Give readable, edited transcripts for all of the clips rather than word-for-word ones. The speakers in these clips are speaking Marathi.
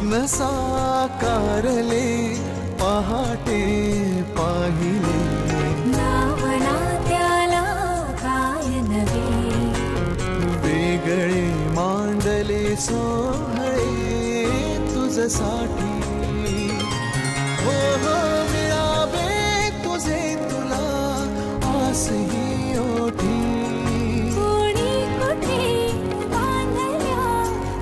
स्वप्न साकारले पहाटे पाहिले नावना त्याला काय नवे वेगळे मांडले सोहळे तुझसाठी हो हो मिळावे तुझे तुला आसही ओठी कोणी कुठे बांधल्या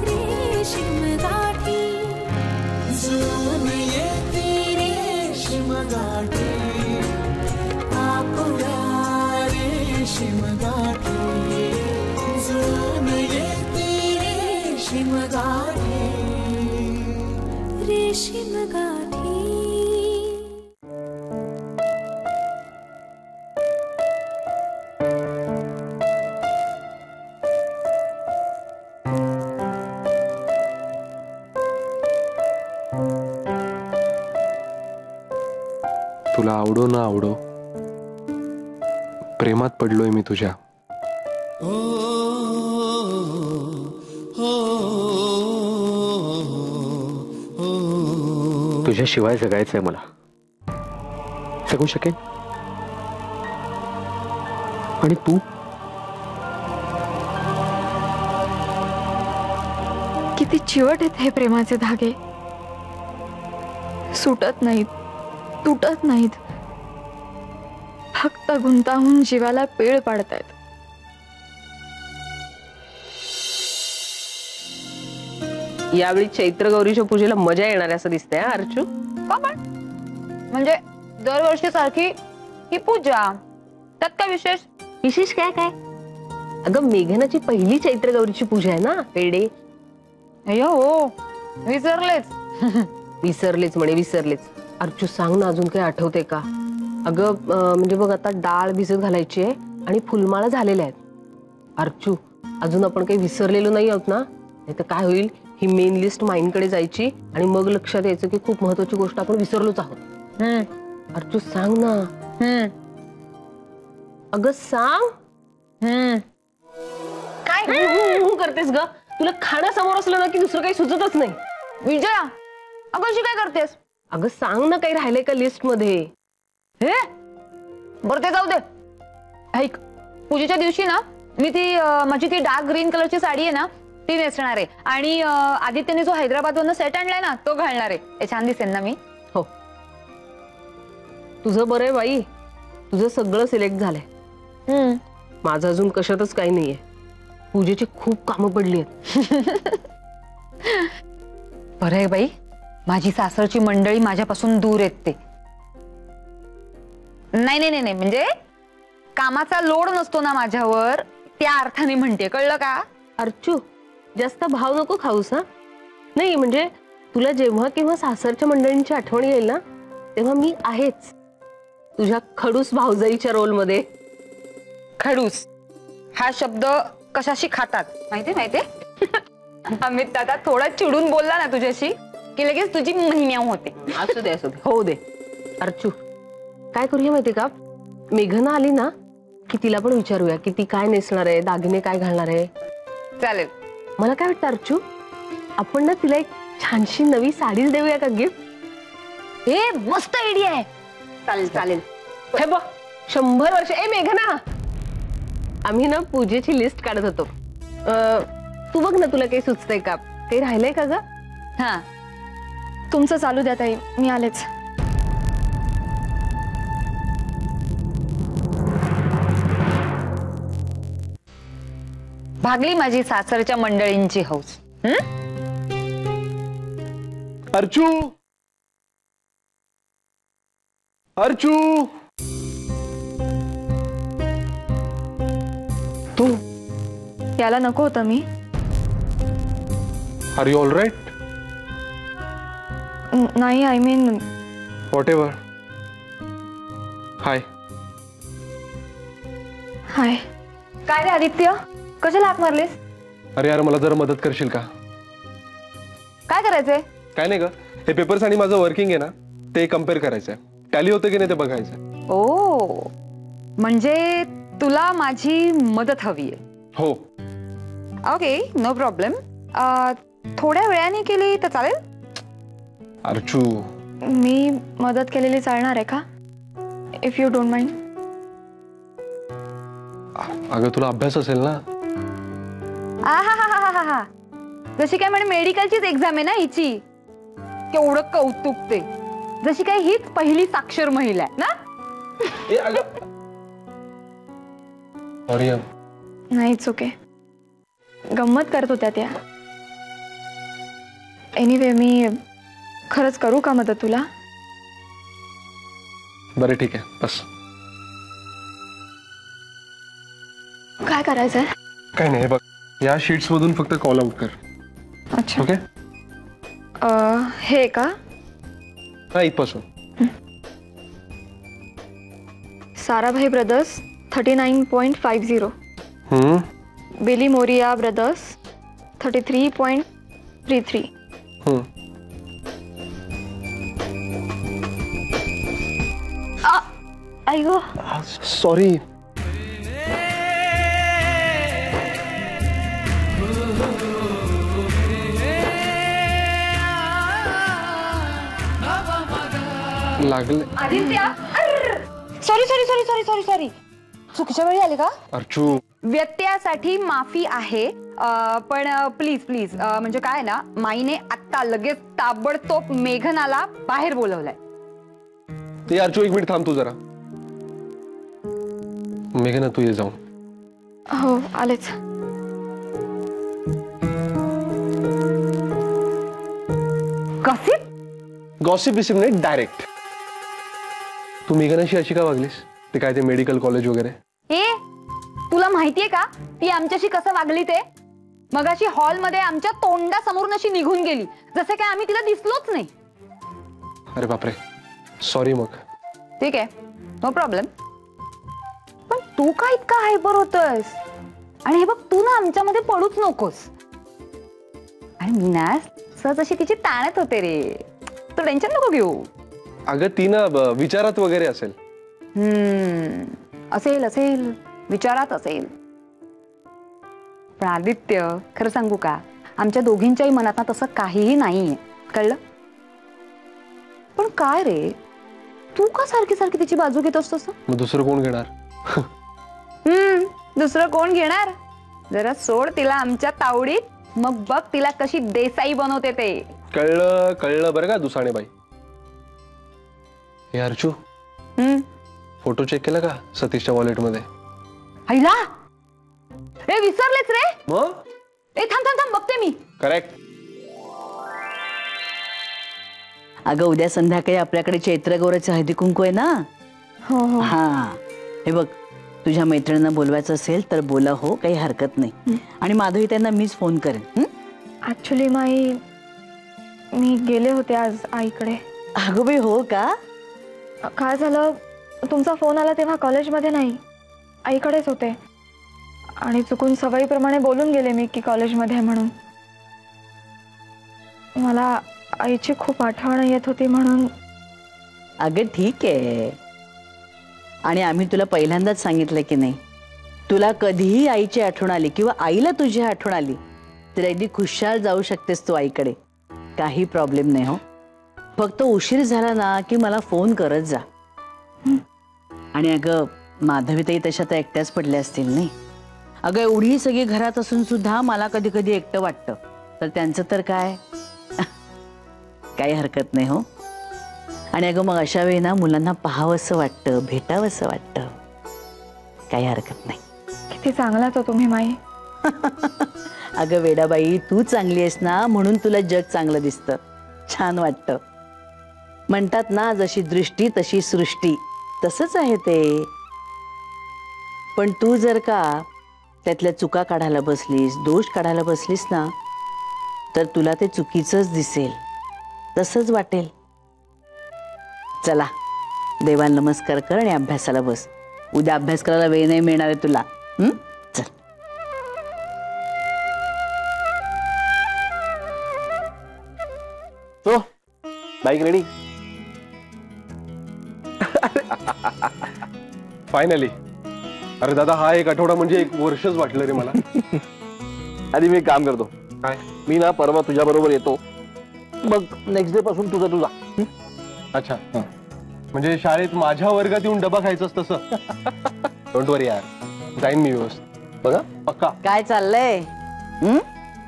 रेशीम गाठी जुळून येती रेशीम गाठी आपुल्या रेशीम गाठी जुळून येती रेशीम गाठी रेशीम गाठी तुला आवडो ना आवडो प्रेमात पडलोय मी तुझ्या तुझ्याशिवाय जगायचंय मला जगू शकेन आणि तू किती चिवट आहेत हे प्रेमाचे धागे सुटत नाहीत तुटत नाहीत फक्त गुंतावून जीवाला पीळ पाडतायत यावेळी चैत्र गौरीच्या पूजेला मजा येणार असं दिसतंय अर्चू का पण म्हणजे दरवर्षी सारखी ही पूजा त्यात काय विशेष विशेष काय काय अगं मेघनाची पहिली चैत्र गौरीची पूजा आहे ना पेडे अय्यो हो विसरलेच विसरलेच म्हणे विसरलेच अर्चू सांग ना अजून काही आठवते का अगं म्हणजे बघ आता डाळ भिजत घालायची आहे आणि फुलमाळा झालेल्या आहेत अर्चू अजून आपण काही विसरलेलो नाही आहोत ना नाही तर काय होईल ही मेन लिस्ट माइंडकडे जायची आणि मग लक्षात यायचं की खूप महत्वाची गोष्ट आपण विसरलोच आहोत अर्चू सांग ना अगं सांग काय करतेस ग तुला खाण्यासमोर असलं ना की दुसरं काही सुचतच नाही विजया अगं अशी काय करतेस अगं सांग ना काही राहिलंय का लिस्ट मध्ये हे बरं ते जाऊ दे ऐक पूजेच्या दिवशी ना मी ती माझी ती डार्क ग्रीन कलरची साडी आहे ना ती नेसणार आहे आणि आदित्यने जो हैदराबाद वरून सेट आणलाय ना तो घालणार आहे हे छान दिसेल ना मी हो तुझं बरं आहे बाई तुझं सगळं सिलेक्ट झालंय माझं अजून कशातच काही नाहीये पूजेची खूप कामं पडली आहेत बरं आहे बाई माझी सासरची मंडळी माझ्यापासून दूर आहेत ते नाही नाही नाही म्हणजे कामाचा लोड नसतो ना माझ्यावर त्या अर्थाने म्हणते कळलं का अर्चू जास्त भाव नको खाऊस हा नाही म्हणजे तुला जेव्हा केव्हा सासरच्या मंडळींची आठवण येईल ना तेव्हा मी आहेच तुझ्या खडूस भाऊजाईच्या रोल मध्ये खडूस हा शब्द कशाशी खातात माहिती माहिती अमित दादा थोडा चिडून बोलला ना तुझ्याशी की लगेच तुझी महिम्याव होते असू दे होऊ दे अर्चू काय करूया माहिती का मेघना आली ना की तिला पण विचारूया की ती काय नेसणार आहे दागिने काय घालणार आहे चालेल मला काय वाटतं अर्चू आपण ना तिला एक छानशी नवी साडीच देऊया का गिफ्ट हे मस्त आयडिया आहे चालेल चालेल हे बघ 100 वर्ष ए मेघना आम्ही ना पूजेची लिस्ट काढत होतो तू बघ ना तुला काही सुचतंय का काही राहिलंय का ग हा तुमचं चालू द्या ताई मी आलेच भागली माझी सासरच्या मंडळींची हौस अर्चू अर्चू तू याला नको होतं मी आर यू ऑल राईट नाही आय मीन व्हॉट एव्हर हाय हाय काय रे आदित्य कशाला हाक मारलीस अरे यार मला जरा मदत करशील का काय करायचंय काय नाही ग हे पेपर्स आणि माझं वर्किंग आहे ना ते कम्पेअर करायचंय टॅली होतं की नाही ते बघायचंय ओ म्हणजे तुला माझी मदत हवी आहे हो ओके नो प्रॉब्लेम थोड्या वेळाने केली तर चालेल अर्चू, मी मदत केलेली चालणार आहे का? If you don't mind. अगं तुला अभ्यास असेल ना. आहा, जशी काय म्हणे मेडिकलचीच एक्झाम आहे ना हिची. केवढं कौतुक ते. जशी काय हीच पहिली साक्षर महिला आहे ना. सॉरी. नाही चुके, गंमत करत होत्या त्या. एनिवे मी खरंच करू का मदत तुला? बरं ठीक आहे, बस. काय करायचंय? काय नाही, बघ या शीट्स मधून फक्त कॉल आउट कर. अच्छा. ओके. हे का? हा, इथपासून. साराभाई ब्रदर्स 39.50. बिली मोरिया ब्रदर्स 33.33. अय्यो सॉरी. लागले. आदित्य, सॉरी चुकीच्या वेळी आले का? अर्चू, व्यत्ययासाठी माफी आहे. पण प्लीज म्हणजे काय ना, माईने आत्ता लगेच ताबडतोब मेघनाला बाहेर बोलवलंय. ते अर्चू एक मिनिट थांब तू जरा. मेघना तू ये जाऊन. हो आलेच. गॉसिप बिसिप नाही, डायरेक्ट. तू मेघनाशी अशी का वागलीस? ते काय ते मेडिकल कॉलेज वगैरे. ए, तुला माहितीये का ती आमच्याशी कसं वागली ते? मगाशी हॉलमध्ये आमच्या तोंडासमोरून अशी निघून गेली, जसं काय आम्ही तिला दिसलोच नाही. अरे बापरे, सॉरी. मग ठीक आहे, नो प्रॉब्लेम. पण तू का इतका हायपर होतोयस? आणि हे बघ, तू ना आमच्यामध्ये पडूच नकोस. आणि मी ना सहज अशी तिची ताणत होते रे. तू टेन्शन नको घेऊ. अगं ती ना विचारात वगैरे असेल. असेल विचारात असेल. पण आदित्य, खरं सांगू का, आमच्या दोघींच्याही मनात ना तसं काहीही नाहीये, कळलं? पण काय रे, तू का सारखी सारखी तिची बाजू घेत असतोस? मग दुसरं कोण घेणार? दुसरं कोण घेणार? जरा सोड तिला आमच्या तावडीत, मग बघ तिला कशी देसाई बनवते ते. कळलं बरं का दुसाणे बाई. हे अर्चू, फोटो चेक केला का सतीशच्या वॉलेट मध्ये? हैला, रे विसरलेच रे. मग ए थांब बघते मी. करेक्ट. अगं उद्या संध्याकाळी आपल्याकडे चैत्रगौराचं हळदी कुंकू आहे ना. हो हो. हा, हे बघ, तुझ्या मैत्रिणींना बोलवायचं असेल तर बोला, हो, काही हरकत नाही. आणि माधवी त्यांना मीच फोन करेन. ऍक्च्युली माई, मी गेले होते आज आईकडे. अगं बाई, हो का? काय झालं, तुमचा फोन आला तेव्हा कॉलेजमध्ये नाही, आईकडेच होते. आणि चुकून सवयीप्रमाणे बोलून गेले मी की कॉलेजमध्ये आहे म्हणून. मला आईची खूप आठवण येत होती म्हणून. अगं ठीक आहे. आणि आम्ही तुला पहिल्यांदाच सांगितलं की नाही, तुला कधीही आईची आठवण आली किंवा आईला तुझी आठवण आली तर अगदी खुशाल जाऊ शकतेस तू आईकडे. काही प्रॉब्लेम नाही. हो, फक्त उशीर झाला ना की मला फोन करत जा. आणि अगं माधवीताई तशा तर एकट्याच पडल्या असतील नाही. अगं एवढी सगळी घरात असून सुद्धा मला कधी कधी एकटं वाटतं. तर त्यांचं तर काय, काही हरकत नाही. हो, आणि अगं मग अशा वेळी ना मुलांना पाहावंसं वाटतं, भेटावंसं वाटतं. काही हरकत नाही. किती चांगलाच हो तुम्ही माई. अगं वेडाबाई, तू चांगली आहेस ना म्हणून तुला जग चांगलं दिसतं, छान वाटतं. म्हणतात ना, जशी दृष्टी तशी सृष्टी, तसंच आहे ते. पण तू जर का त्यातल्या चुका काढायला बसलीस, दोष काढायला बसलीस ना, तर तुला ते चुकीचंच दिसेल, तसंच वाटेल. चला, देवाला नमस्कार कर आणि अभ्यासाला बस. उद्या अभ्यास करायला वेळ नाही मिळणार आहे तुला. चल. तो बाईक रेडी? फायनली. अरे दादा, हा एक आठवडा म्हणजे एक वर्षच वाटलं रे मला. आधी मी काम करतो. काय? मी ना परवा तुझ्या बरोबर येतो मग नेक्स्ट डे पासून तुझा तुझा. अच्छा म्हणजे शाळेत माझ्या वर्गात येऊन डबा खायचंच तसं. डोंट वरी यार, जाईन मी व्यवस्थित. बघा पक्का. काय चाललंय?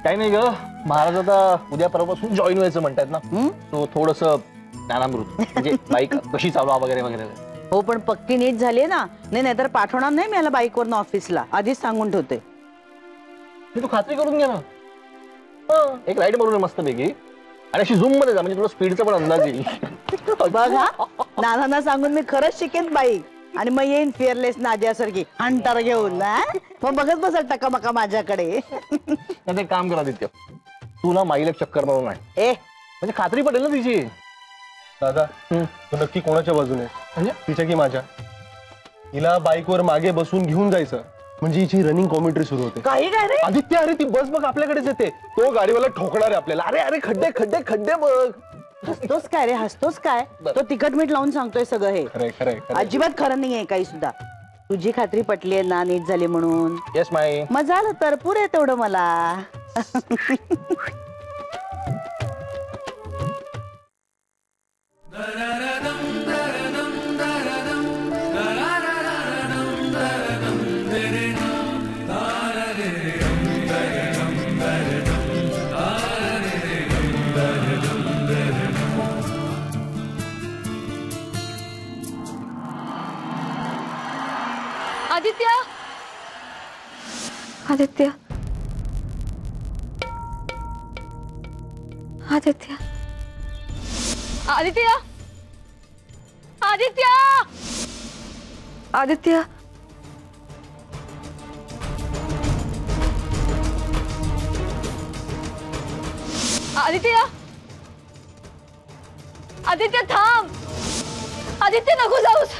काही नाही ग, महाराज आता उद्या परवापासून जॉईन व्हायचं म्हणतात ना. तो थोडस ज्ञानामृत म्हणजे बाईक कशी चालवा वगैरे वगैरे. हो पण पक्की नीट झाली ना. नाहीतर पाठवणार नाही मी याला बाईकवरनं ऑफिसला, आधीच सांगून ठेवते. तू खात्री करून घे ना. एक राईड मारून मस्त पैकी आणि अशी झूम मध्ये जा, म्हणजे तुला स्पीडचा पण अंदाज येईल. बघ हा, नानांना सांगून मी खरंच शिकेन बाईक आणि मग येईन फिअरलेस नादियासारखी हंटर घेऊन ना. मग बघत बसल टकामका माझ्याकडे. एक काम करा आदित्य, तू ना माईला चक्कर मारून आण. म्हणजे खात्री पडेल ना तिची. दादा तू नक्की कोणाच्या बाजूने, म्हणजे तिच्या की माझ्या? हिला बाईकवर मागे बसून घेऊन जायचं म्हणजे हिची रनिंग कॉमेंट्री सुरू होते. काही काय रे आदित्य, अरे ती बस बघ आपल्याकडेच येते. तो गाडीवाला ठोकणार आहे आपल्याला. अरे अरे खड्डे खड्डे खड्डे बघ. हसतोस काय रे, हसतोस काय? तो तिखट मीठ लावून सांगतोय सगळं हे. खरंय खरंय. अजिबात खरं नाहीये काही सुद्धा. तुझी खात्री पटली आहे ना नीट झाली म्हणून? Yes my. मग झालं तर पुरे तेवढं मला. आदित्य, आदित्य, आदित्य, आदित्य, आदित्य, आदित्य. आदित्य, आदित्य थांब. आदित्य नको जाऊस.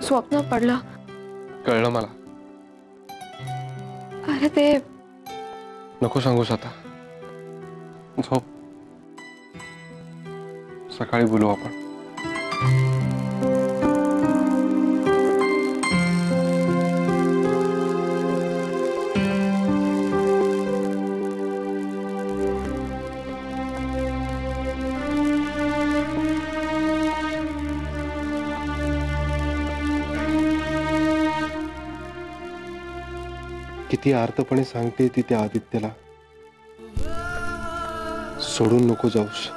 स्वप्न पडलं. कळलं मला. अरे ते नको सांगूस आता. झोप, सकाळी बोलू आपण. किती आर्तपणे सांगते ती त्या आदित्यला, सोडून नको जाऊस.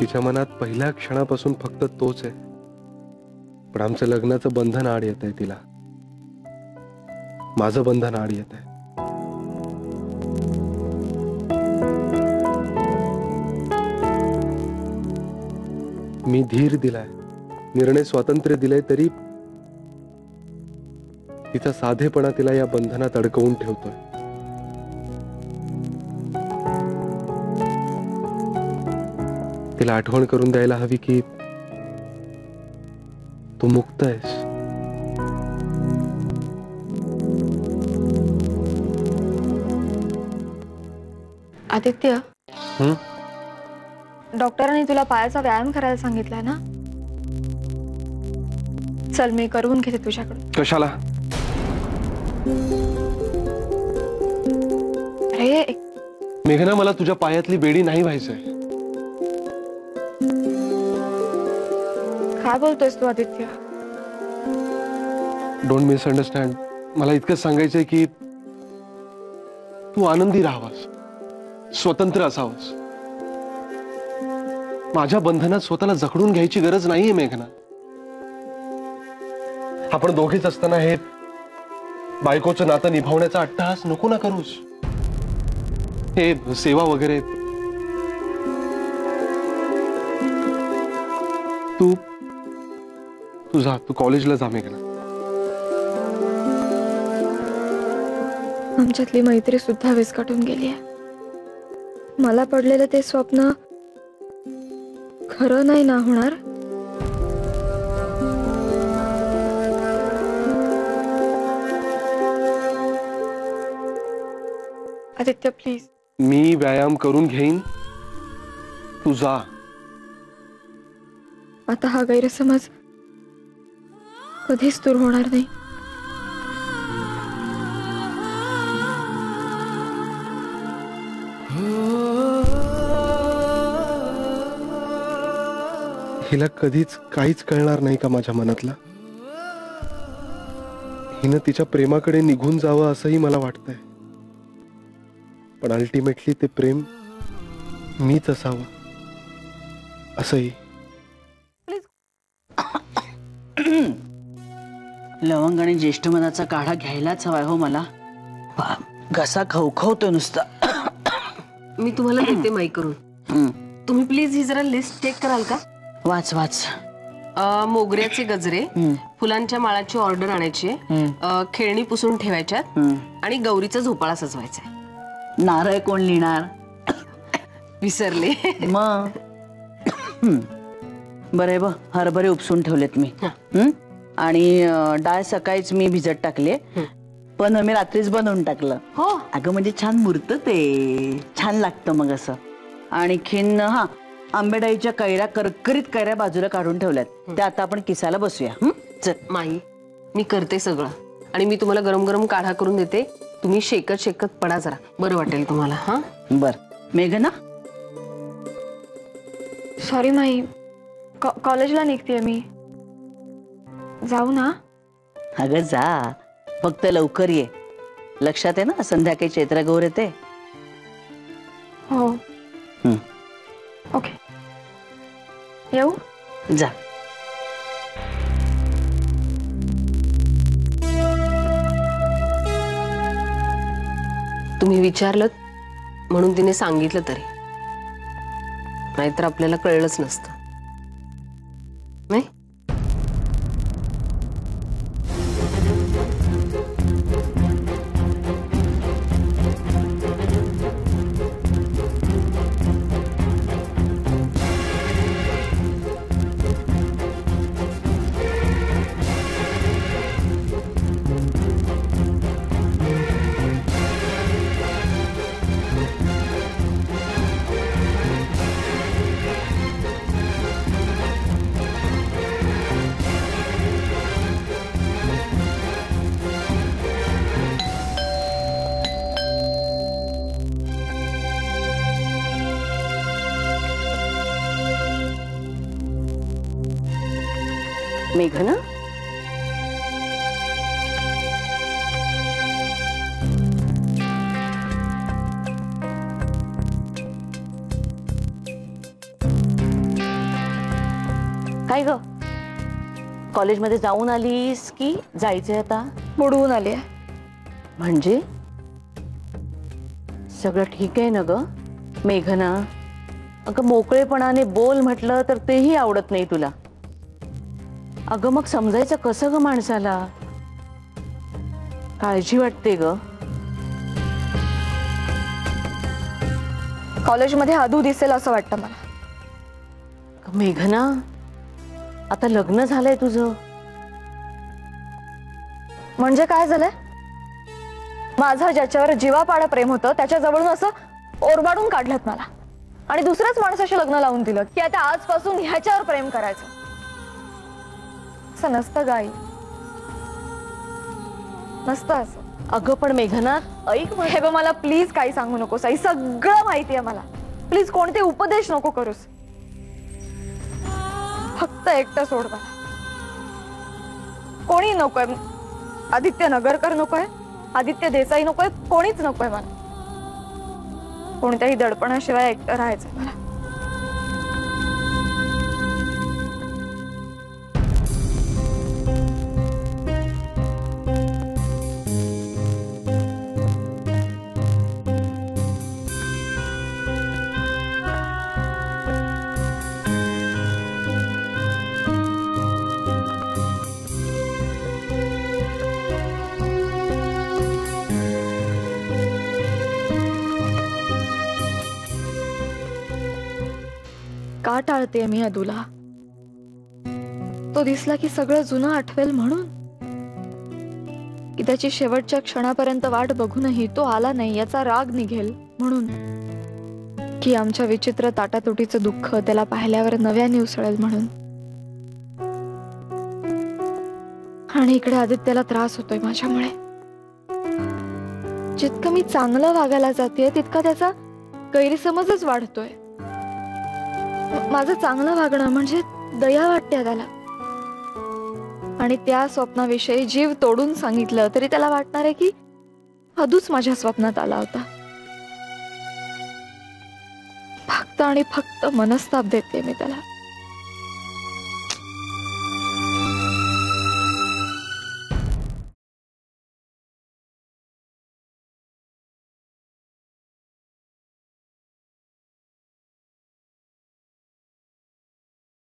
तिच्या मनात पहिल्या क्षणापासून फक्त तोच आहे. पण आमचं लग्नाचं बंधन आड येत आहे तिला. माझं बंधन आड येत आहे. मी धीर दिलाय, निर्णय स्वातंत्र्य दिलंय, तरी तिचा साधेपणा तिला या बंधनात अडकवून ठेवतोय. तिला आठवण करून द्यायला हवी की तू मुक्त आहेस. आदित्य, डॉक्टरांनी तुला पायाचा व्यायाम करायला सांगितलाय ना? चल मी करून घेते तुझ्याकडून. कशाला? अरे मेघना, मला तुझ्या पायातली बेडी नाही व्हायचंय. काय बोलतोयस तू आदित्य? Don't misunderstand. मला इतकंच सांगायचंय की तू आनंदी राहावास, स्वतंत्र असावास. माझ्या बंधनात स्वतःला जखडून घ्यायची गरज नाहीये मेघना. आपण दोघेच असताना हे बायकोचं नातं निभावण्याचा अट्टहास नको ना करूस. हे सेवा वगैरे तू जा, तू कॉलेजला जा मेघना. आमच्यातली मैत्री सुद्धा विस्कटून गेली आहे. मला पडलेलं ते स्वप्न खरं नाही ना होणार. आदित्य प्लीज. मी व्यायाम करून घेईन, तू जा. आता हा गैरसमज कधीच दूर होणार नाही. हिला कधीच काहीच कळणार नाही का माझ्या मनातला. हिनं तिच्या प्रेमाकडे निघून जावं असंही मला वाटतंय, पण अल्टिमेटली ते प्रेम मीच असावं असंही. लवंग आणि ज्येष्ठ मनाचा काढा घ्यायलाच हवाय हो मला. घसा खवखवतो नुसता. मी तुम्हाला देते माई करून. तुम्ही प्लीज ही जरा लिस्ट चेक कराल का? वाच वाच. मोगऱ्याचे गजरे, फुलांच्या माळाची ऑर्डर आणायची, खेळणी पुसून ठेवायच्यात आणि गौरीचा झोपाळा सजवायचा. नारळ कोण लिहिणार? विसरले. मग बरं बघ, हरभरे उपसून ठेवलेत मी. आणि डाळ सकाळीच मी भिजत टाकले, पण मी रात्रीच बनवून टाकलं. हो अगं म्हणजे छान मुरतं ते, छान लागतं मग असं. आणखीन आंबेडाईच्या कैऱ्या, करकरीत कैऱ्या बाजूला काढून ठेवल्यात, त्या आता आपण किसायला बसूया. चल माई, मी करते सगळं आणि मी तुम्हाला गरम गरम काढा करून देते. तुम्ही शेकत शेकत पडा, जरा बरं वाटेल तुम्हाला. हा बर. मेघना, सॉरी माई, कॉलेजला निघतेय मी. जाऊ ना? अगं जा, फक्त लवकर ये. लक्षात आहे ना संध्याकाळी चैत्रगौर येते. हो. ओके, येऊ? जा. तुम्ही विचारलं म्हणून तिने सांगितलं तरी, नाहीतर आपल्याला कळलंच नसतं. नाही मेघना, काय ग, कॉलेजमध्ये जाऊन आलीस की जायचंय आता? बुडवून आली आहे. म्हणजे सगळं ठीक आहे ना ग मेघना? अगं मोकळेपणाने बोल म्हटलं तर तेही आवडत नाही तुला. अगं मग समजायचं कसं ग माणसाला? काळजी वाटते ग. कॉलेजमध्ये आधू दिसेल असं वाटतं मला. मेघना, आता लग्न झालंय तुझं. म्हणजे काय झालंय? माझं ज्याच्यावर जीवापाडं प्रेम होतं त्याच्या जवळून असं ओरबाडून काढलं मला आणि दुसऱ्याच माणसाशी लग्न लावून दिलं की आता आजपासून ह्याच्यावर प्रेम करायचं. असं नसतं गाई, नसतं असं. अगं पण मेघना ऐक, हे बघ, मला प्लीज काही सांगू नकोस आई. सगळं माहिती आहे मला. प्लीज कोणते उपदेश नको करूस. फक्त एकटं सोड मला. कोणी नकोय. आदित्य नगरकर नकोय, आदित्य देसाई नकोय, कोणीच नकोय मला. कोणत्याही दडपणाशिवाय एकटं राहायचं मला. का टाळते मी अदूला? तो दिसला की सगळं जुनं आठवेल म्हणून, की त्याची शेवटच्या क्षणापर्यंत वाट बघूनही तो आला नाही याचा राग निघेल म्हणून, की आमच्या विचित्र ताटातुटीचं दुःख त्याला पाहिल्यावर नव्याने उसळेल म्हणून. आणि इकडे आदित्याला त्रास होतोय माझ्यामुळे. जितकं मी चांगलं वागायला जाते तितका त्याचा गैरसमजच वाढतोय. माझं चांगलं वागणं म्हणजे दया वाटते त्याला, आणि त्या स्वप्नाविषयी जीव तोडून सांगितलं तरी त्याला वाटणार आहे की अदूच माझ्या स्वप्नात आला होता. फक्त आणि फक्त मनस्ताप देते मी त्याला.